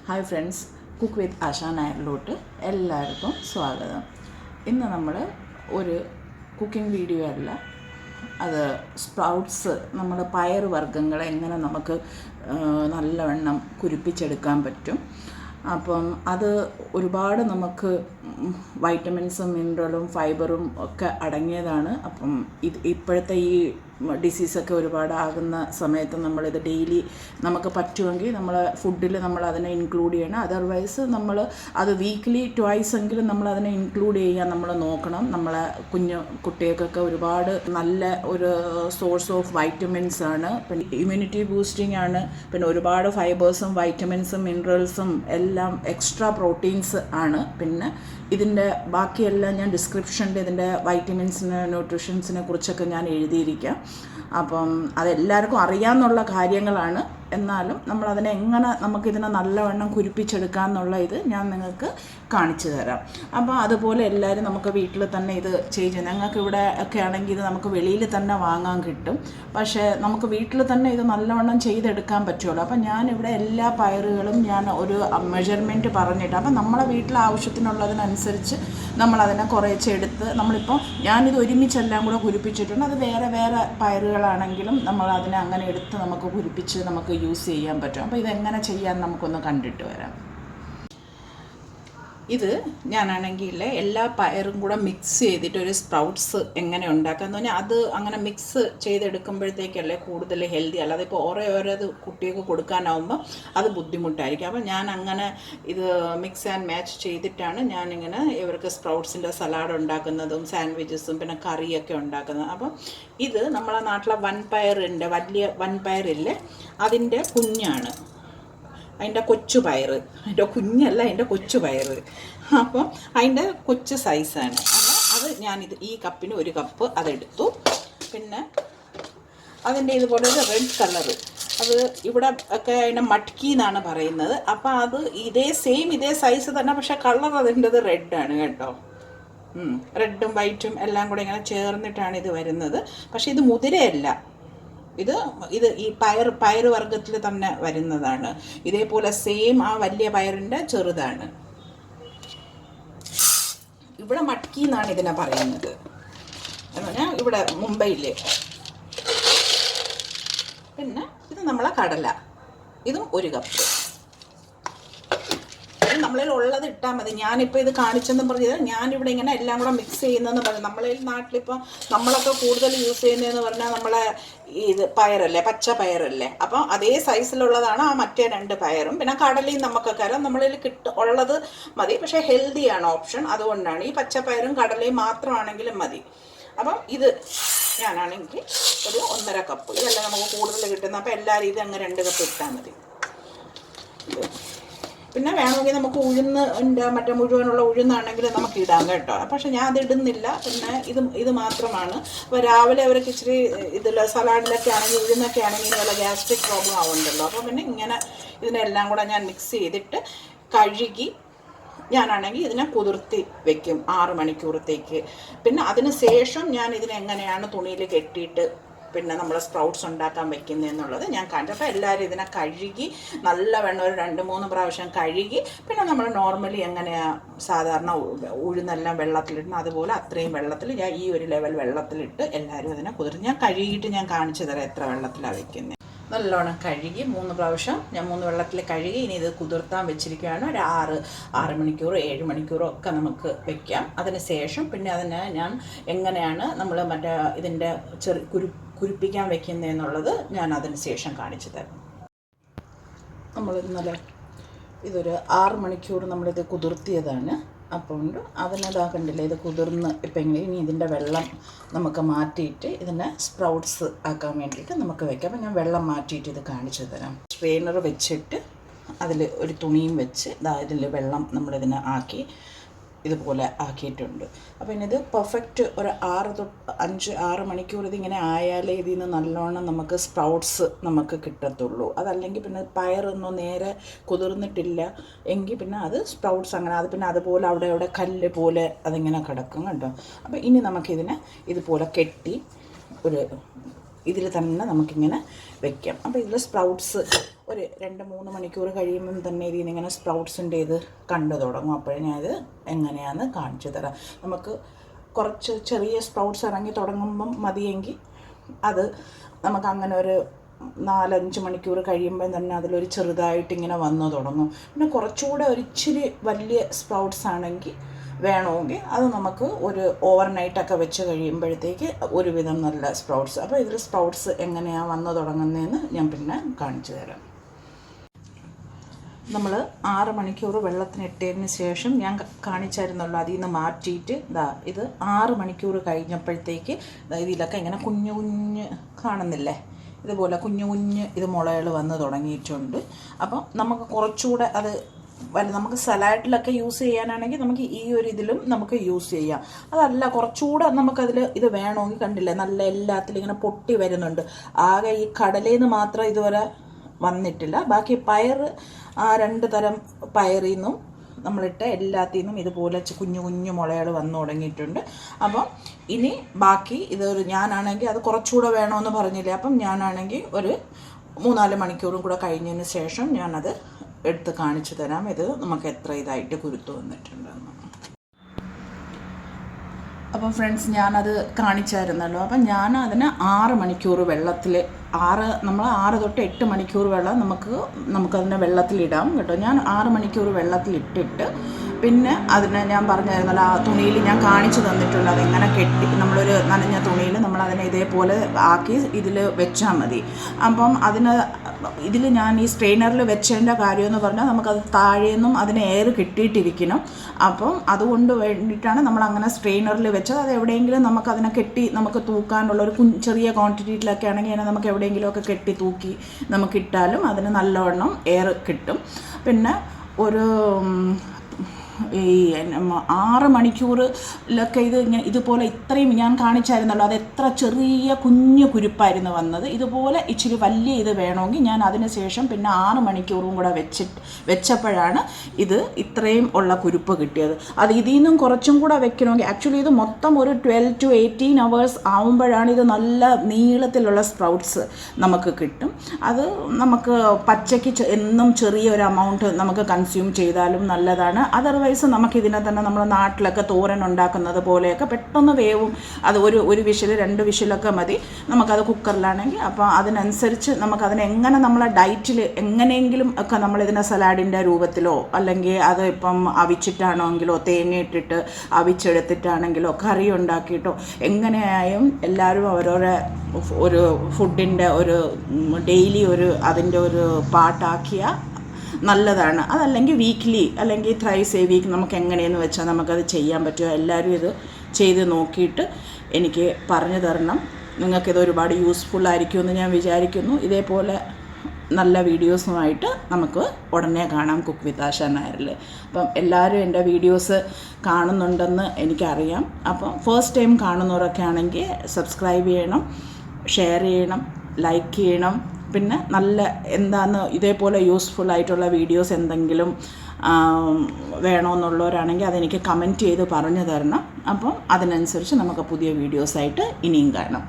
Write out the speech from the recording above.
Hi friends, cook with Asha നായരിലോട്ട് എല്ലാവർക്കും സ്വാഗതം. ഇന്ന് നമ്മൾ ഒരു കുക്കിംഗ് വീഡിയോ അല്ല, അത് സ്പ്രൗട്ട്സ്, നമ്മൾ പയർ വർഗ്ഗങ്ങളെ എങ്ങനെ നമുക്ക് നല്ലവണ്ണം കുരുപ്പിച്ചെടുക്കാൻ പറ്റും. അപ്പം അത് ഒരുപാട് നമുക്ക് വൈറ്റമിൻസും മിനറലും ഫൈബറും ഒക്കെ അടങ്ങിയതാണ്. അപ്പം ഇപ്പോഴത്തെ ഈ ഡിസീസൊക്കെ ഒരുപാട് ആകുന്ന സമയത്ത് നമ്മളിത് ഡെയിലി നമുക്ക് പറ്റുമെങ്കിൽ നമ്മൾ ഫുഡിൽ നമ്മൾ അതിനെ ഇൻക്ലൂഡ് ചെയ്യണം. അതർവൈസ് നമ്മൾ അത് വീക്ക്ലി ട്വൈസ് എങ്കിലും നമ്മൾ അതിനെ ഇൻക്ലൂഡ് ചെയ്യാൻ നമ്മൾ നോക്കണം. നമ്മളെ കുട്ടികൾക്കൊക്കെ ഒരുപാട് നല്ല ഒരു സോഴ്സ് ഓഫ് വൈറ്റമിൻസ് ആണ്, പിന്നെ ഇമ്മ്യൂണിറ്റി ബൂസ്റ്റിംഗ് ആണ്, പിന്നെ ഒരുപാട് ഫൈബേഴ്സും വൈറ്റമിൻസും മിനറൽസും എല്ലാം എക്സ്ട്രാ പ്രോട്ടീൻസ് ആണ്. പിന്നെ ഇതിൻ്റെ ബാക്കിയെല്ലാം ഞാൻ ഡിസ്ക്രിപ്ഷനിൽ ഇതിൻ്റെ വൈറ്റമിൻസിന് ന്യൂട്രീഷൻസിനെ കുറിച്ചൊക്കെ ഞാൻ എഴുതിയിരിക്കാം. അപ്പം അതെല്ലാവർക്കും അറിയാമെന്നുള്ള കാര്യങ്ങളാണ്. എന്നാലും നമ്മളതിനെ എങ്ങനെ നമുക്കിതിനെ നല്ലവണ്ണം കുരുപ്പിച്ചെടുക്കാമെന്നുള്ള ഇത് ഞാൻ നിങ്ങൾക്ക് കാണിച്ചു തരാം. അപ്പോൾ അതുപോലെ എല്ലാവരും നമുക്ക് വീട്ടിൽ തന്നെ ഇത് ചെയ്ത്, ഞങ്ങൾക്ക് ഇവിടെ ഒക്കെ ആണെങ്കിൽ ഇത് നമുക്ക് വെളിയിൽ തന്നെ വാങ്ങാൻ കിട്ടും. പക്ഷേ നമുക്ക് വീട്ടിൽ തന്നെ ഇത് നല്ലവണ്ണം ചെയ്തെടുക്കാൻ പറ്റുള്ളൂ. അപ്പം ഞാനിവിടെ എല്ലാ പയറുകളും ഞാൻ ഒരു മെഷർമെൻറ്റ് പറഞ്ഞിട്ട്, അപ്പം നമ്മളെ വീട്ടിലെ ആവശ്യത്തിനുള്ളതിനനുസരിച്ച് നമ്മളതിനെ കുറേച്ചെടുത്ത്, നമ്മളിപ്പോൾ ഞാനിത് ഒരുമിച്ചെല്ലാം കൂടെ കുരുപ്പിച്ചിട്ടുണ്ട്. അത് വേറെ വേറെ പയറുകളാണെങ്കിലും നമ്മളതിനെ അങ്ങനെ എടുത്ത് നമുക്ക് കുരുപ്പിച്ച് നമുക്ക് യൂസ് ചെയ്യാൻ പറ്റും. അപ്പോൾ ഇതെങ്ങനെ ചെയ്യാൻ നമുക്കൊന്ന് കണ്ടിട്ട് വരാം. ഇത് ഞാനാണെങ്കിൽ എല്ലാ പയറും കൂടെ മിക്സ് ചെയ്തിട്ട് ഒരു സ്പ്രൗട്ട്സ് എങ്ങനെ ഉണ്ടാക്കാമെന്ന് പറഞ്ഞാൽ, അത് അങ്ങനെ മിക്സ് ചെയ്തെടുക്കുമ്പോഴത്തേക്കല്ലേ കൂടുതൽ ഹെൽത്തി. അല്ലാതെ ഇപ്പോൾ ഓരോ കുട്ടികൾക്ക് കൊടുക്കാനാവുമ്പോൾ അത് ബുദ്ധിമുട്ടായിരിക്കും. അപ്പോൾ ഞാൻ അങ്ങനെ ഇത് മിക്സ് ആൻഡ് മാച്ച് ചെയ്തിട്ടാണ് ഞാനിങ്ങനെ ഇവർക്ക് സ്പ്രൗട്ട്സിൻ്റെ സലാഡ് ഉണ്ടാക്കുന്നതും സാൻഡ്വിച്ചസും പിന്നെ കറിയൊക്കെ ഉണ്ടാക്കുന്നത്. അപ്പം ഇത് നമ്മളെ നാട്ടിലെ വൻപയറിൻ്റെ വലിയ വൻപയറില്ലേ, അതിൻ്റെ കുഞ്ഞാണ്, അതിൻ്റെ കൊച്ചു പയർ, അതിൻ്റെ കുഞ്ഞല്ല, അതിൻ്റെ കൊച്ചു പയർ. അപ്പം അതിൻ്റെ കൊച്ചു സൈസാണ്. അപ്പോൾ അത് ഞാനിത് ഈ കപ്പിന് ഒരു കപ്പ് അതെടുത്തു. പിന്നെ അതിൻ്റെ ഇതുപോലെ ഒരു റെഡ് കളറ്, അത് ഇവിടെ ഒക്കെ അതിനെ മട്ക്കി എന്നാണ് പറയുന്നത്. അപ്പോൾ അത് ഇതേ സൈസ് തന്നെ, പക്ഷേ കളർ അതിൻ്റെത് റെഡാണ് കേട്ടോ. റെഡും വൈറ്റും എല്ലാം കൂടെ ഇങ്ങനെ ചേർന്നിട്ടാണ് ഇത് വരുന്നത്. പക്ഷേ ഇത് മുതിരയല്ല, ഇത് ഈ പയർ വർഗ്ഗത്തിൽ തന്നെ വരുന്നതാണ്. ഇതേപോലെ സെയിം ആ വലിയ പയറിൻ്റെ ചെറുതാണ്. ഇവിടെ മട്ക്കി എന്നാണ് ഇതിനെ പറയുന്നത്, എന്ന് പറഞ്ഞാൽ ഇവിടെ മുംബൈയിൽ. പിന്നെ ഇത് നമ്മളെ കടല, ഇതും ഒരു കപ്പ്. നമ്മളിൽ ഉള്ളത് ഇട്ടാൽ മതി. ഞാനിപ്പോൾ ഇത് കാണിച്ചെന്ന് പറഞ്ഞത് ഞാനിവിടെ ഇങ്ങനെ എല്ലാം കൂടെ മിക്സ് ചെയ്യുന്നതെന്ന് പറഞ്ഞു. നമ്മളെ നാട്ടിലിപ്പോൾ നമ്മളൊക്കെ കൂടുതൽ യൂസ് ചെയ്യുന്നതെന്ന് പറഞ്ഞാൽ നമ്മളെ ഇത് പയറല്ലേ, പച്ച പയറല്ലേ. അപ്പോൾ അതേ സൈസിലുള്ളതാണ് ആ മറ്റേ രണ്ട് പയറും. പിന്നെ കടലയും നമുക്കൊക്കെ അറിയാം, നമ്മളിൽ ഉള്ളത് മതി. പക്ഷേ ഹെൽത്തിയാണ് ഓപ്ഷൻ, അതുകൊണ്ടാണ് ഈ പച്ചപ്പയറും കടലയും മാത്രമാണെങ്കിലും മതി. അപ്പം ഇത് ഞാനാണെങ്കിൽ ഒരു 1.5 കപ്പ്, ഇതെല്ലാം നമുക്ക് കൂടുതൽ കിട്ടുന്നത്. അപ്പോൾ എല്ലാവരും ഇത് അങ്ങ് 2 കപ്പ് ഇട്ടാൽ മതി. പിന്നെ വേണമെങ്കിൽ നമുക്ക് മറ്റേ മുഴുവനുള്ള ഉഴുന്നാണെങ്കിൽ നമുക്ക് ഇടാം കേട്ടോ. പക്ഷെ ഞാൻ അത് ഇടുന്നില്ല. പിന്നെ ഇത് മാത്രമാണ്. അപ്പോൾ രാവിലെ അവർക്ക് ഇച്ചിരി സലാഡിലൊക്കെ ആണെങ്കിൽ ഉഴുന്നൊക്കെ ആണെങ്കിൽ വല്ല ഗ്യാസ്ട്രിക് പ്രോബ്ലം ആവുന്നുണ്ടല്ലോ. അപ്പോൾ പിന്നെ ഇങ്ങനെ ഇതിനെല്ലാം കൂടെ ഞാൻ മിക്സ് ചെയ്തിട്ട് കഴുകി ഞാനാണെങ്കിൽ ഇതിനെ കുതിർത്തി വെക്കും 6 മണിക്കൂറത്തേക്ക്. പിന്നെ അതിന് ശേഷം ഞാൻ ഇതിനെങ്ങനെയാണ് തുണിയിൽ കെട്ടിയിട്ട് പിന്നെ നമ്മൾ സ്പ്രൗട്ട്സ് ഉണ്ടാക്കാൻ വെക്കുന്നതെന്നുള്ളത് ഞാൻ കാണിച്ചു. അപ്പോൾ എല്ലാവരും ഇതിനെ കഴുകി നല്ലവണ്ണം ഒരു 2-3 പ്രാവശ്യം കഴുകി, പിന്നെ നമ്മൾ നോർമലി എങ്ങനെയാണ് സാധാരണ ഉഴുന്നെല്ലാം വെള്ളത്തിലിടുന്നത് അതുപോലെ അത്രയും വെള്ളത്തിൽ ഞാൻ ഈ ഒരു ലെവൽ വെള്ളത്തിലിട്ട് എല്ലാവരും അതിനെ കുതിർത്ത് ഞാൻ കഴുകിയിട്ട് ഞാൻ കാണിച്ചു തരാം എത്ര വെള്ളത്തിലാണ് വെക്കുന്നത്. നല്ലോണം കഴുകി 3 പ്രാവശ്യം ഞാൻ 3 വെള്ളത്തിൽ കഴുകി. ഇനി ഇത് കുതിർത്താൻ വെച്ചിരിക്കുകയാണ്. ഒരു 6 മണിക്കൂറോ 7 മണിക്കൂറോ ഒക്കെ നമുക്ക് വെക്കാം. അതിന് ശേഷം പിന്നെ അതിനെ ഞാൻ എങ്ങനെയാണ് നമ്മൾ മറ്റേ ഇതിൻ്റെ കുരുപ്പിക്കാൻ വെക്കുന്നതെന്നുള്ളത് ഞാൻ അതിന് ശേഷം കാണിച്ചു തരാം. നമ്മൾ ഇന്നലെ ഇതൊരു 6 മണിക്കൂർ നമ്മളിത് കുതിർത്തിയതാണ്. അപ്പോൾ അതിനതാക്കണ്ടില്ല, ഇത് കുതിർന്ന് ഇപ്പം ഇനി ഇതിൻ്റെ വെള്ളം നമുക്ക് മാറ്റിയിട്ട് ഇതിനെ സ്പ്രൗട്ട്സ് ആക്കാൻ വേണ്ടിയിട്ട് നമുക്ക് വയ്ക്കാം. അപ്പം ഞാൻ വെള്ളം മാറ്റിയിട്ട് ഇത് കാണിച്ചു തരാം. സ്ട്രെയിനർ വെച്ചിട്ട് അതിൽ ഒരു തുണിയും വെച്ച് ഇതിൽ വെള്ളം നമ്മളിതിനെ ആക്കി ഇതുപോലെ ആക്കിയിട്ടുണ്ട്. അപ്പോൾ ഇനി ഇത് പെർഫെക്റ്റ് ഒരു 6 മണിക്കൂർ ഇതിങ്ങനെ ആയാലേ ഇതിൽ നിന്ന് നല്ലോണം നമുക്ക് സ്പ്രൗട്ട്സ് നമുക്ക് കിട്ടത്തുള്ളൂ. അതല്ലെങ്കിൽ പിന്നെ പയറൊന്നും നേരെ കുതിർന്നിട്ടില്ല എങ്കിൽ പിന്നെ അത് സ്പ്രൗട്ട്സ് അങ്ങനെ അത് പിന്നെ അതുപോലെ അവിടെ കല്ല് പോലെ അതിങ്ങനെ കിടക്കും കേട്ടോ. അപ്പോൾ ഇനി നമുക്കിതിനെ ഇതുപോലെ കെട്ടി ഇതിൽ തന്നെ നമുക്കിങ്ങനെ വെക്കാം. അപ്പോൾ ഇതിൽ സ്പ്രൗട്ട്സ് ഒരു 2-3 മണിക്കൂർ കഴിയുമ്പം തന്നെ ഇതിൽ നിന്ന് ഇങ്ങനെ സ്പ്രൗട്ട്സിൻ്റെ ഇത് കണ്ടു തുടങ്ങും. അപ്പോഴേ ഞാനത് എങ്ങനെയാണെന്ന് കാണിച്ചു തരാം. നമുക്ക് കുറച്ച് ചെറിയ സ്പ്രൗട്ട്സ് ഇറങ്ങി തുടങ്ങുമ്പം മതിയെങ്കിൽ അത് നമുക്ക് അങ്ങനെ ഒരു 4-5 മണിക്കൂർ കഴിയുമ്പം തന്നെ അതിലൊരു ചെറുതായിട്ട് ഇങ്ങനെ വന്നു തുടങ്ങും. പിന്നെ കുറച്ചുകൂടെ ഒരിച്ചിരി വലിയ സ്പ്രൗട്ട്സ് ആണെങ്കിൽ വേണമെങ്കിൽ അത് നമുക്ക് ഒരു ഓവർനൈറ്റൊക്കെ വെച്ച് കഴിയുമ്പോഴത്തേക്ക് ഒരുവിധം നല്ല സ്പ്രൗട്ട്സ്. അപ്പോൾ ഇതിൽ സ്പ്രൗട്ട്സ് എങ്ങനെയാണ് വന്നു തുടങ്ങുന്നതെന്ന് ഞാൻ പിന്നെ കാണിച്ചു തരാം. നമ്മൾ 6 മണിക്കൂർ വെള്ളത്തിനിട്ടതിന് ശേഷം ഞാൻ കാണിച്ചായിരുന്നല്ലോ, അതിൽ നിന്ന് മാറ്റിയിട്ട് ഇത് 6 മണിക്കൂർ കഴിഞ്ഞപ്പോഴത്തേക്ക് ഇതിലൊക്കെ ഇങ്ങനെ കുഞ്ഞു കുഞ്ഞ് കാണുന്നില്ലേ, ഇതുപോലെ കുഞ്ഞു കുഞ്ഞ് ഇത് മുളകൾ വന്ന് തുടങ്ങിയിട്ടുണ്ട്. അപ്പം നമുക്ക് കുറച്ചുകൂടെ അത് നമുക്ക് സലാഡിലൊക്കെ യൂസ് ചെയ്യാനാണെങ്കിൽ നമുക്ക് ഈ ഒരു ഇതിലും നമുക്ക് യൂസ് ചെയ്യാം. അതല്ല കുറച്ചുകൂടെ നമുക്കതിൽ ഇത് വേണമെങ്കിൽ കണ്ടില്ലേ നല്ല എല്ലാത്തിലും ഇങ്ങനെ പൊട്ടി വരുന്നുണ്ട്. ആകെ ഈ കടലയിൽ നിന്ന് മാത്രം ഇതുവരെ വന്നിട്ടില്ല. ബാക്കി പയർ 2 തരം പയറിൽ നിന്നും നമ്മളിട്ട് എല്ലാത്തിൽ നിന്നും ഇതുപോലെ കുഞ്ഞു കുഞ്ഞു മുളകൾ വന്നു തുടങ്ങിയിട്ടുണ്ട്. അപ്പം ഇനി ബാക്കി ഇതൊരു ഞാനാണെങ്കിൽ അത് കുറച്ചുകൂടെ വേണമെന്ന് പറഞ്ഞില്ലേ, അപ്പം ഞാനാണെങ്കിൽ ഒരു 3-4 മണിക്കൂറും കൂടെ കഴിഞ്ഞതിന് ശേഷം ഞാനത് എടുത്ത് കാണിച്ചു തരാം. ഇത് നമുക്ക് എത്ര ഇതായിട്ട് കുരുത്ത് വന്നിട്ടുണ്ടെന്ന്. അപ്പം ഫ്രണ്ട്സ് ഞാനത് കാണിച്ചായിരുന്നല്ലോ. അപ്പം ഞാൻ അതിന് 6 മണിക്കൂർ വെള്ളത്തിൽ നമ്മൾ 6 തൊട്ട് 8 മണിക്കൂർ വെള്ളം നമുക്കതിനെ വെള്ളത്തിലിടാം കേട്ടോ. ഞാൻ 6 മണിക്കൂർ വെള്ളത്തിലിട്ടിട്ട് പിന്നെ അതിനെ ഞാൻ പറഞ്ഞായിരുന്നല്ലോ, ആ തുണിയിൽ ഞാൻ കാണിച്ചു തന്നിട്ടുണ്ട് അതെങ്ങനെ കെട്ടി നമ്മളൊരു നനഞ്ഞ തുണിയിൽ നമ്മളതിനെ ഇതേപോലെ ആക്കി ഇതിൽ വെച്ചാൽ മതി. അപ്പം ഇതിൽ ഞാൻ ഈ സ്ട്രെയിനറിൽ വെച്ചതിൻ്റെ കാര്യമെന്ന് പറഞ്ഞാൽ നമുക്കത് താഴേന്നും അതിന് എയർ കിട്ടിയിട്ടിരിക്കണം. അപ്പം അതുകൊണ്ട് വേണ്ടിയിട്ടാണ് നമ്മളങ്ങനെ സ്ട്രെയിനറിൽ വെച്ചത്. അത് എവിടെയെങ്കിലും നമുക്കതിനെ കെട്ടി നമുക്ക് തൂക്കാനുള്ളൊരു ചെറിയ ക്വാണ്ടിറ്റിയിലൊക്കെ ആണെങ്കിൽ അതിനെ നമുക്ക് എവിടെയെങ്കിലുമൊക്കെ കെട്ടി തൂക്കി നമുക്കിട്ടാലും അതിന് നല്ലവണ്ണം എയർ കിട്ടും. പിന്നെ ഒരു ഈ 6 മണിക്കൂറിലൊക്കെ ഇതുപോലെ ഇത്രയും ഞാൻ കാണിച്ചായിരുന്നല്ലോ, അത് എത്ര ചെറിയ കുഞ്ഞു കുരുപ്പായിരുന്നു വന്നത്. ഇതുപോലെ ഇച്ചിരി വലിയ ഇത് വേണമെങ്കിൽ ഞാൻ അതിന് ശേഷം പിന്നെ 6 മണിക്കൂറും കൂടെ വെച്ചപ്പോഴാണ് ഇത് ഇത്രയും ഉള്ള കുരുപ്പ് കിട്ടിയത്. അത് ഇതിൽ നിന്നും കുറച്ചും കൂടെ വെക്കണമെങ്കിൽ ആക്ച്വലി ഇത് മൊത്തം ഒരു 12 to 18 hours ആവുമ്പോഴാണ് ഇത് നല്ല നീളത്തിലുള്ള സ്പ്രൗട്ട്സ് നമുക്ക് കിട്ടും. അത് നമുക്ക് പച്ചയ്ക്ക് എന്നും ചെറിയൊരു എമൗണ്ട് നമുക്ക് കൺസ്യൂം ചെയ്താലും നല്ലതാണ്. അതർവൈസ് നമുക്കിതിനെ തന്നെ നമ്മുടെ നാട്ടിലൊക്കെ തോരൻ ഉണ്ടാക്കുന്നത് പോലെയൊക്കെ പെട്ടെന്ന് വേവും. അത് ഒരു വിഷിൽ 2 വിഷിലൊക്കെ മതി നമുക്കത് കുക്കറിലാണെങ്കിൽ. അപ്പോൾ അതിനനുസരിച്ച് നമുക്കതിനെ എങ്ങനെ നമ്മളെ ഡയറ്റിൽ എങ്ങനെയെങ്കിലും ഒക്കെ നമ്മളിതിനെ സലാഡിൻ്റെ രൂപത്തിലോ അല്ലെങ്കിൽ അത് ഇപ്പം അവിച്ചിട്ടാണെങ്കിലോ തേങ്ങയിട്ടിട്ട് അവിച്ചെടുത്തിട്ടാണെങ്കിലോ കറി ഉണ്ടാക്കിയിട്ടോ എങ്ങനെയായും എല്ലാവരും ഓരോരോ ഒരു ഫുഡിൻ്റെ ഒരു ഡെയിലി അതിൻ്റെ ഒരു പാർട്ടാക്കിയ നല്ലതാണ്. അതല്ലെങ്കിൽ വീക്ക്ലി അല്ലെങ്കിൽ ത്രൈസ് എ വീക്ക് നമുക്ക് എങ്ങനെയെന്ന് വെച്ചാൽ നമുക്കത് ചെയ്യാൻ പറ്റുമോ. എല്ലാവരും ഇത് ചെയ്ത് നോക്കിയിട്ട് എനിക്ക് പറഞ്ഞു തരണം. നിങ്ങൾക്കിത് ഒരുപാട് യൂസ്ഫുള്ളായിരിക്കുമെന്ന് ഞാൻ വിചാരിക്കുന്നു. ഇതേപോലെ നല്ല വീഡിയോസുമായിട്ട് നമുക്ക് ഉടനെ കാണാം കുക്ക് വിത്ത് ആശ നായരിൽ. അപ്പം എല്ലാവരും എൻ്റെ വീഡിയോസ് കാണുന്നുണ്ടെന്ന് എനിക്കറിയാം. അപ്പം ഫസ്റ്റ് ടൈം കാണുന്നവരൊക്കെ ആണെങ്കിൽ സബ്സ്ക്രൈബ് ചെയ്യണം, ഷെയർ ചെയ്യണം, ലൈക്ക് ചെയ്യണം. പിന്നെ നല്ല എന്താന്ന് ഇതേപോലെ യൂസ്ഫുൾ ആയിട്ടുള്ള വീഡിയോസ് എന്തെങ്കിലും വേണമെന്നുള്ളവരാണെങ്കിൽ അതെനിക്ക് കമൻറ്റ് ചെയ്ത് പറഞ്ഞു തരണം. അപ്പം അതിനനുസരിച്ച് നമുക്ക് പുതിയ വീഡിയോസായിട്ട് ഇനിയും കാണാം.